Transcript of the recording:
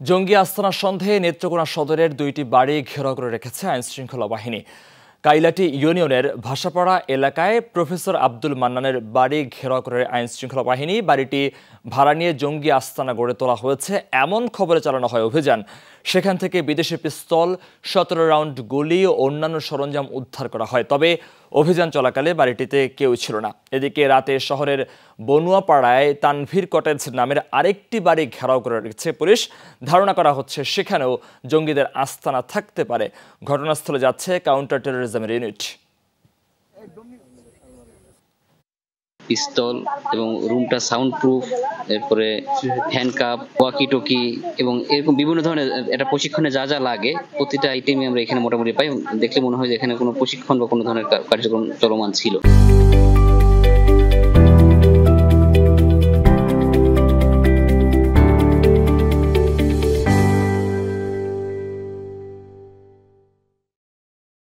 জঙ্গি আস্তানা সন্দেহে নেত্রকোনা সদরের ২টি বাড়ি ঘেরাও করে রেখেছে আইনশৃঙ্খলা বাহিনী। কাইলাটি ইউনিয়নের ভাষাপাড়া এলাকায় প্রফেসর আব্দুল মান্নানের বাড়ি ঘেরাও করে আইনশৃঙ্খলা বাহিনী। বাড়িটি ভাড়া নিয়ে জঙ্গি আস্তানা গড়ে তোলা হয়েছে এমন খবরে চালানো হয় অভিযান। সেখান থেকে বিদেশি পিস্তল, ১৭ রাউন্ড গুলি ও অন্যান্য সরঞ্জাম উদ্ধার করা হয়। তবে অভিযান চলাকালে বাড়িটিতে কেউ ছিল না। এদিকে রাতে শহরের বনুয়াপাড়ায় তানভীর কটেজ নামের আরেকটি বাড়ি ঘেরাও করে রেখেছে পুলিশ। ধারণা করা হচ্ছে সেখানেও জঙ্গিদের আস্তানা থাকতে পারে। ঘটনাস্থলে যাচ্ছে কাউন্টার টেরোরিজমের ইউনিট। পিস্তল এবং রুমটা সাউন্ড প্রুফ, এরপরে হ্যান্ডকাপ, ওয়াকি টকি এবং এরকম বিভিন্ন ধরনের একটা প্রশিক্ষণে যা যা লাগে প্রতিটা আইটেমই আমরা এখানে মোটামুটি পাই। দেখলে মনে হয় যে এখানে কোনো প্রশিক্ষণ বা কোনো ধরনের কার্যক্রম চলমান ছিল।